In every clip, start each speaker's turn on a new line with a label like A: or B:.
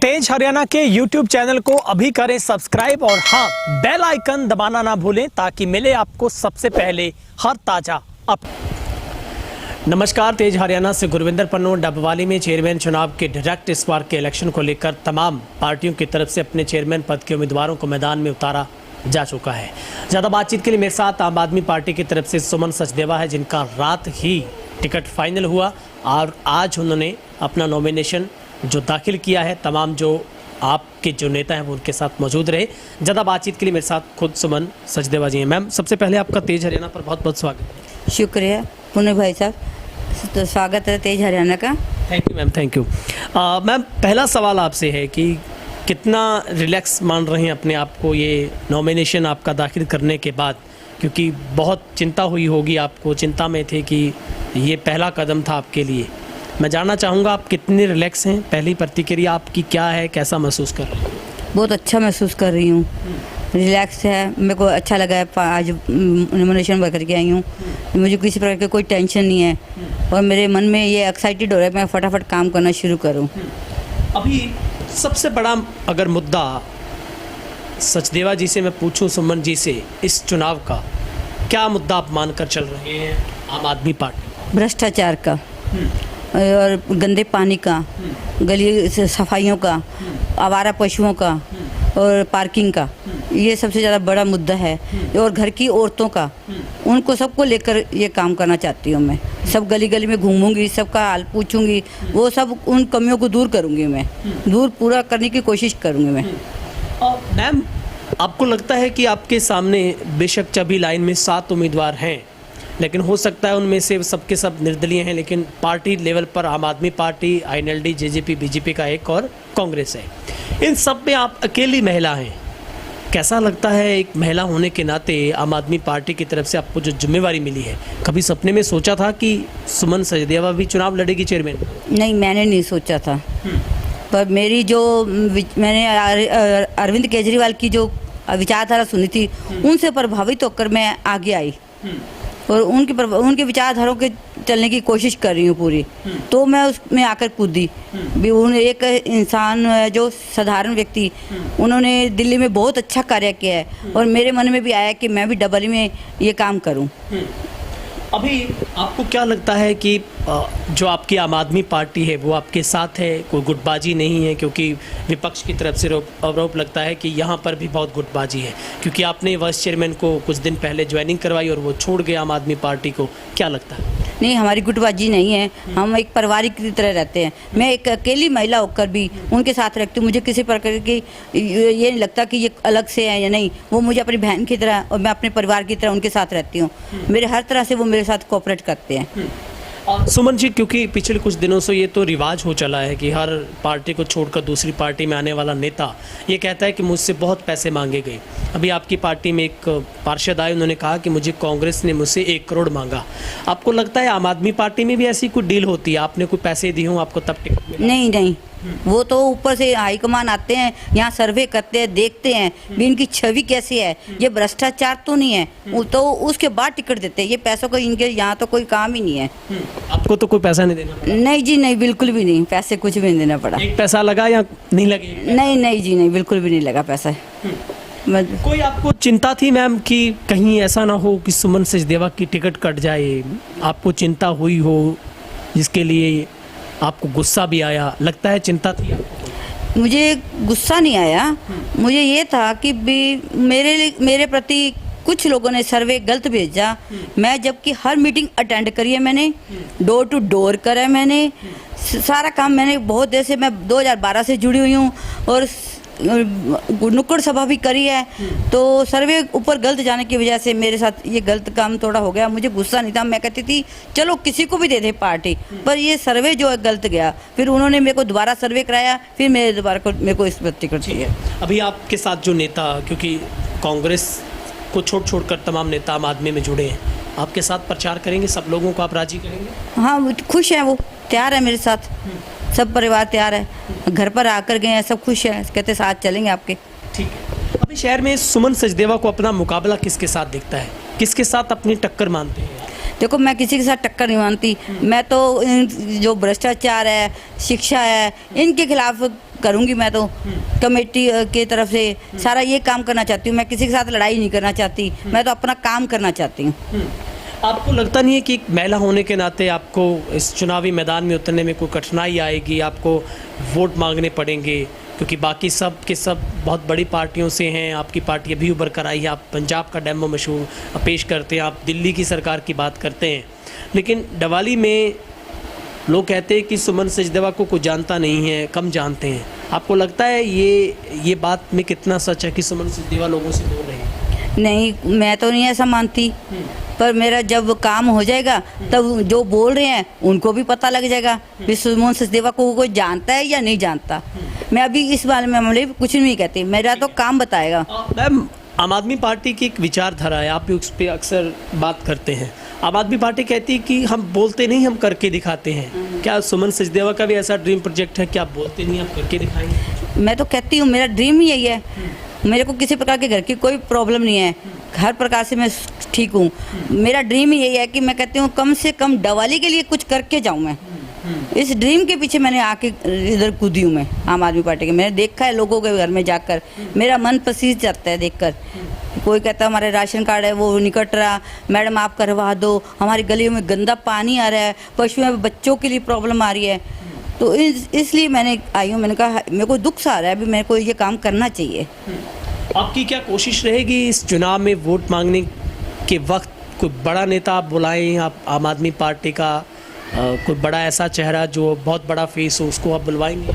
A: तेज हरियाणा के YouTube channel को अभी करें सब्सक्राइब और हाँ, बेल आइकन दबाना ना भूलें ताकि मिले आपको सबसे पहले हर ताजा अप। नमस्कार, तेज हरियाणा से गुरविंदर पन्नू। डबवाली में चेयरमैन चुनाव के डायरेक्ट इस बार के इलेक्शन को लेकर तमाम पार्टियों की तरफ से अपने चेयरमैन पद के उम्मीदवारों को मैदान में उतारा जा चुका है। ज़्यादा बातचीत के लिए मेरे साथ आम आदमी पार्टी की तरफ से सुमन सचदेवा है, जिनका रात ही टिकट फाइनल हुआ और आज उन्होंने अपना नॉमिनेशन जो दाखिल किया है। तमाम जो आपके जो नेता हैं वो उनके साथ मौजूद रहे। ज़्यादा बातचीत के लिए मेरे साथ खुद सुमन सचदेवा जी हैं। मैम, सबसे पहले आपका तेज हरियाणा पर बहुत बहुत स्वागत है।
B: शुक्रिया पुणे भाई साहब, तो स्वागत है तेज हरियाणा का।
A: Thank you ma'am, thank you. Ma'am, पहला सवाल आपसे है कि कितना रिलैक्स मान रहे हैं अपने आप को ये नॉमिनेशन आपका दाखिल करने के बाद, क्योंकि बहुत चिंता हुई होगी आपको, चिंता में थे कि ये पहला कदम था आपके लिए। मैं जानना चाहूँगा आप कितने रिलैक्स हैं, पहली प्रतिक्रिया आपकी क्या है, कैसा महसूस कर रहे हैं?
B: बहुत अच्छा महसूस कर रही हूँ, रिलैक्स है, मेरे को अच्छा लगा है। आज नॉमिनेशन भर करके आई हूँ, मुझे किसी प्रकार की कोई टेंशन नहीं है और मेरे मन में ये एक्साइटेड हो रहा है मैं फटाफट काम करना शुरू करूँ।
A: अभी सबसे बड़ा अगर मुद्दा सचदेवा जी से मैं पूछूं, सुमन जी से, इस चुनाव का क्या मुद्दा आप मानकर चल रहे हैं आम आदमी पार्टी?
B: भ्रष्टाचार का और गंदे पानी का, गली से सफाइयों का, आवारा पशुओं का और पार्किंग का, ये सबसे ज़्यादा बड़ा मुद्दा है। और घर की औरतों का, उनको सबको लेकर ये काम करना चाहती हूँ मैं। सब गली गली में घूमूंगी, सबका हाल पूछूंगी, वो सब उन कमियों को दूर करूँगी मैं, दूर पूरा करने की कोशिश करूँगी मैं।
A: मैम, आपको लगता है कि आपके सामने बेशक चबी लाइन में 7 उम्मीदवार हैं, लेकिन हो सकता है उनमें से सबके सब निर्दलीय हैं, लेकिन पार्टी लेवल पर आम आदमी पार्टी, INLD, JJP, BJP का एक और कांग्रेस है। इन सब में आप अकेली महिला हैं। कैसा लगता है एक महिला होने के नाते आम आदमी पार्टी की तरफ से आपको जो जिम्मेवारी मिली है? कभी सपने में सोचा था कि सुमन सचदेवा भी चुनाव लड़ेगी चेयरमैन?
B: नहीं, मैंने नहीं सोचा था, पर मेरी जो मैंने अरविंद केजरीवाल की जो विचारधारा सुनी थी, उनसे प्रभावित होकर मैं आगे आई और उनके विचारधाराओं के चलने की कोशिश कर रही हूँ पूरी। तो मैं उसमें आकर कूदी भी। उन्हें एक इंसान जो साधारण व्यक्ति, उन्होंने दिल्ली में बहुत अच्छा कार्य किया है और मेरे मन में भी आया कि मैं भी डबल में ये काम करूँ।
A: अभी आपको क्या लगता है कि जो आपकी आम आदमी पार्टी है वो आपके साथ है, कोई गुटबाजी नहीं है? क्योंकि विपक्ष की तरफ से आरोप लगता है कि यहाँ पर भी बहुत गुटबाजी है, क्योंकि आपने वाइस चेयरमैन को कुछ दिन पहले ज्वाइनिंग करवाई और वो छोड़ गए आम आदमी पार्टी को। क्या लगता है?
B: नहीं, हमारी गुटबाजी नहीं है, हम एक परिवार की तरह रहते हैं। मैं एक अकेली महिला होकर भी उनके साथ रखती हूँ। मुझे किसी प्रकार की ये नहीं लगता कि ये अलग से है या नहीं, वो मुझे अपनी बहन की तरह और मैं अपने परिवार की तरह उनके साथ रहती हूँ। मेरे हर तरह से वो मेरे साथ कोऑपरेट करते हैं।
A: सुमन जी, क्योंकि पिछले कुछ दिनों से ये तो रिवाज हो चला है कि हर पार्टी को छोड़कर दूसरी पार्टी में आने वाला नेता ये कहता है कि मुझसे बहुत पैसे मांगे गए। अभी आपकी पार्टी में एक पार्षद आए, उन्होंने कहा कि मुझे कांग्रेस ने मुझसे 1 करोड़ मांगा। आपको लगता है आम आदमी पार्टी में भी ऐसी कोई डील होती है, आपने कोई पैसे दिए हों आपको तब टिकट मिला?
B: नहीं, वो तो ऊपर से हाईकमान आते हैं, यहाँ सर्वे करते हैं, देखते हैं भी इनकी छवि कैसी है, ये भ्रष्टाचार तो नहीं है, तो उसके बाद टिकट देते हैं। ये पैसों का इनके यहाँ तो कोई काम ही नहीं है।
A: आपको तो कोई पैसा नहीं देना पड़ा?
B: नहीं जी, नहीं, बिल्कुल भी नहीं, पैसे कुछ भी नहीं देना पड़ा।
A: एक पैसा लगा या नहीं लगे?
B: नहीं जी, नहीं, बिल्कुल भी नहीं लगा पैसा।
A: कोई आपको चिंता थी मैम कि कहीं ऐसा ना हो कि सुमन सचदेवा की टिकट कट जाए? आपको चिंता हुई हो, जिसके लिए आपको गुस्सा भी आया, लगता है चिंता थी आपको?
B: मुझे गुस्सा नहीं आया, मुझे ये था कि भी मेरे प्रति कुछ लोगों ने सर्वे गलत भेजा। मैं जबकि हर मीटिंग अटेंड करी है, मैंने डोर टू डोर करा है, मैंने सारा काम, मैंने बहुत देर से, मैं 2012 से जुड़ी हुई हूँ और नुक्कड़ सभा भी करी है। तो सर्वे ऊपर गलत जाने की वजह से मेरे साथ ये गलत काम थोड़ा हो गया। मुझे गुस्सा नहीं था, मैं कहती थी चलो किसी को भी दे दे पार्टी, पर ये सर्वे जो है गलत गया। फिर उन्होंने मेरे को दोबारा सर्वे कराया, फिर मेरे को इस पर टिकट चाहिए।
A: अभी आपके साथ जो नेता, क्योंकि कांग्रेस को छोड़ कर तमाम नेता आम आदमी में जुड़े हैं, आपके साथ प्रचार करेंगे, सब लोगों को आप राजी करेंगे?
B: हाँ, खुश हैं, वो तैयार है मेरे साथ, सब परिवार तैयार है, घर पर आकर गए हैं, सब खुश है, कहते साथ चलेंगे आपके।
A: ठीक है। अभी शहर में सुमन सचदेवा को अपना मुकाबला किसके साथ दिखता है, किसके साथ अपनी टक्कर मानते हैं?
B: देखो, मैं किसी के साथ टक्कर नहीं मानती। मैं तो जो भ्रष्टाचार है, शिक्षा है, इनके खिलाफ करूँगी। मैं तो कमेटी की तरफ से सारा ये काम करना चाहती हूँ। मैं किसी के साथ लड़ाई नहीं करना चाहती, मैं तो अपना काम करना चाहती हूँ।
A: आपको लगता नहीं है कि एक महिला होने के नाते आपको इस चुनावी मैदान में उतरने में कोई कठिनाई आएगी, आपको वोट मांगने पड़ेंगे? क्योंकि बाकी सब के सब बहुत बड़ी पार्टियों से हैं, आपकी पार्टी अभी उभर कर आई है, आप पंजाब का डेमो मशहूर पेश करते हैं, आप दिल्ली की सरकार की बात करते हैं, लेकिन डवाली में लोग कहते हैं कि सुमन सचदेवा को कोई जानता नहीं है, कम जानते हैं। आपको लगता है ये बात में कितना सच है कि सुमन सचदेवा लोगों से दूर रही?
B: नहीं, मैं तो नहीं ऐसा मानती, पर मेरा जब काम हो जाएगा तब जो बोल रहे हैं उनको भी पता लग जाएगा कि सुमन सचदेवा को कोई जानता है या नहीं जानता। मैं अभी इस बारे में मामले कुछ नहीं कहती, मेरा तो काम बताएगा।
A: मैम, आम आदमी पार्टी की एक विचारधारा है, आप भी उस पर अक्सर बात करते हैं। आम आदमी पार्टी कहती है कि हम बोलते नहीं, हम करके दिखाते हैं। क्या सुमन सचदेवा का भी ऐसा ड्रीम प्रोजेक्ट है कि आप बोलते नहीं, आप करके दिखाएंगे?
B: मैं तो कहती हूँ मेरा ड्रीम ही यही है। मेरे को किसी प्रकार के घर की कोई प्रॉब्लम नहीं है, हर प्रकार से मैं ठीक हूँ। मेरा ड्रीम ही यही है कि मैं कहती हूँ कम से कम डवाली के लिए कुछ करके जाऊँ। मैं इस ड्रीम के पीछे मैंने आके इधर कूदी हूँ मैं आम आदमी पार्टी के। मैंने देखा है लोगों के घर में जाकर, मेरा मन पसीज जाता है देखकर। कोई कहता है हमारे राशन कार्ड है वो निकट रहा, मैडम आप करवा दो, हमारी गलियों में गंदा पानी आ रहा है, पशुओं में बच्चों के लिए प्रॉब्लम आ रही है। तो इसलिए मैंने आई हूँ। मैंने कहा मेरे को दुख सा आ रहा है, अभी मेरे को ये काम करना चाहिए।
A: आपकी क्या कोशिश रहेगी इस चुनाव में वोट मांगने के वक्त? कोई बड़ा नेता आप बुलाएं, आप आम आदमी पार्टी का कोई बड़ा ऐसा चेहरा जो बहुत बड़ा फेस हो, उसको आप बुलवाएंगे?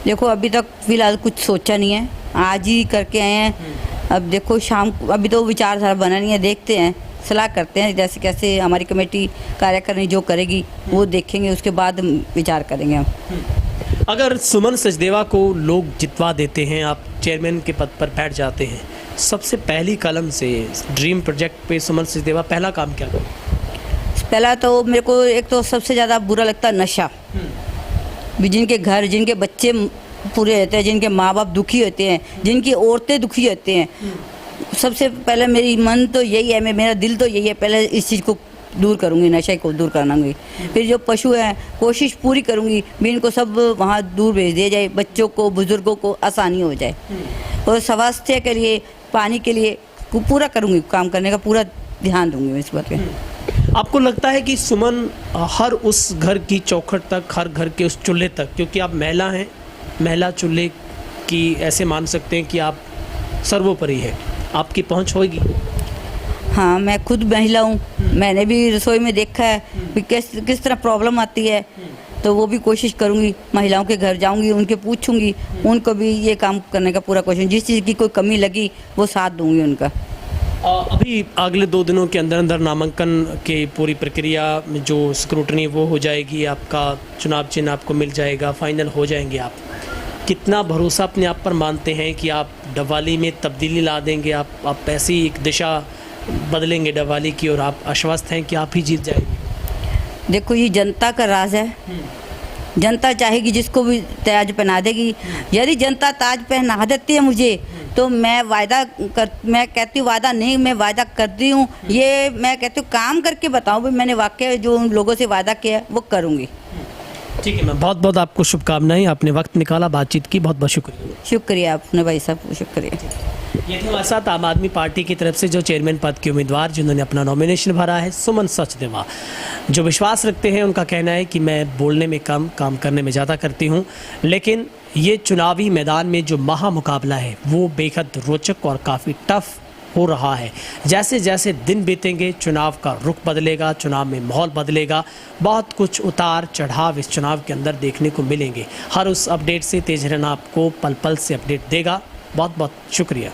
B: देखो अभी तक फिलहाल कुछ सोचा नहीं है, आज ही करके आए हैं। अब देखो शाम को, अभी तो विचारधारा बना नहीं है, देखते हैं, सलाह करते हैं, जैसे कैसे हमारी कमेटी कार्यकारिणी जो करेगी वो देखेंगे, उसके बाद विचार करेंगे हम।
A: अगर सुमन सचदेवा को लोग जितवा देते हैं, आप चेयरमैन के पद पर बैठ जाते हैं, सबसे पहली कलम से ड्रीम प्रोजेक्ट पे सुमन सचदेवा पहला काम क्या करें?
B: पहला तो मेरे को एक तो सबसे ज़्यादा बुरा लगता है नशा। भी जिनके घर, जिनके बच्चे पूरे रहते हैं, जिनके माँ बाप दुखी होते हैं, जिनकी औरतें दुखी होते हैं, सबसे पहले मेरी मन तो यही है, मेरा दिल तो यही है, पहले इस चीज़ को दूर करूँगी, नशे को दूर कराऊंगी। फिर जो पशु हैं कोशिश पूरी करूँगी भी इनको सब वहाँ दूर भेज दिया जाए, बच्चों को, बुजुर्गों को आसानी हो जाए। और स्वास्थ्य के लिए, पानी के लिए पूरा करूँगी, काम करने का पूरा ध्यान दूँगी मैं इस बात पे।
A: आपको लगता है कि सुमन हर उस घर की चौखट तक, हर घर के उस चूल्हे तक, क्योंकि आप महिला हैं, महिला चूल्हे की ऐसे मान सकते हैं कि आप सर्वोपरि है, आपकी पहुंच होगी?
B: हाँ, मैं खुद महिला हूँ, मैंने भी रसोई में देखा है कि किस तरह प्रॉब्लम आती है, तो वो भी कोशिश करूँगी, महिलाओं के घर जाऊँगी, उनके पूछूँगी, उनको भी ये काम करने का पूरा कोशिश, जिस चीज़ की कोई कमी लगी वो साथ दूँगी उनका।
A: अभी अगले 2 दिनों के अंदर अंदर नामांकन की पूरी प्रक्रिया में जो स्क्रूटनी वो हो जाएगी, आपका चुनाव चिन्ह आपको मिल जाएगा, फाइनल हो जाएंगे आप। कितना भरोसा अपने आप पर मानते हैं कि आप डवाली में तब्दीली ला देंगे, आप ऐसी एक दिशा बदलेंगे डवाली की, और आप आश्वस्त हैं कि आप ही जीत जाएंगे?
B: देखो ये जनता का राज है, जनता चाहेगी जिसको भी ताज पहना देगी। यदि जनता ताज पहना देती है मुझे, तो मैं मैं कहती हूँ वादा नहीं, मैं वादा करती हूँ, ये मैं कहती हूँ काम करके बताऊँ भी मैंने वाकई जो उन लोगों से वादा किया वो करूँगी।
A: ठीक है मैम, बहुत बहुत आपको शुभकामनाएं, आपने वक्त निकाला, बातचीत की, बहुत बहुत शुक्रिया।
B: शुक्रिया आपने भाई साहब, शुक्रिया।
A: ये थे हमारे साथ आम आदमी पार्टी की तरफ से जो चेयरमैन पद के उम्मीदवार जिन्होंने अपना नॉमिनेशन भरा है, सुमन सचदेवा, जो विश्वास रखते हैं। उनका कहना है कि मैं बोलने में कम, काम करने में ज़्यादा करती हूँ, लेकिन ये चुनावी मैदान में जो महामुकाबला है वो बेहद रोचक और काफ़ी टफ हो रहा है। जैसे जैसे दिन बीतेंगे चुनाव का रुख बदलेगा, चुनाव में माहौल बदलेगा, बहुत कुछ उतार चढ़ाव इस चुनाव के अंदर देखने को मिलेंगे। हर उस अपडेट से तेज रहना आपको पल पल से अपडेट देगा। बहुत बहुत शुक्रिया।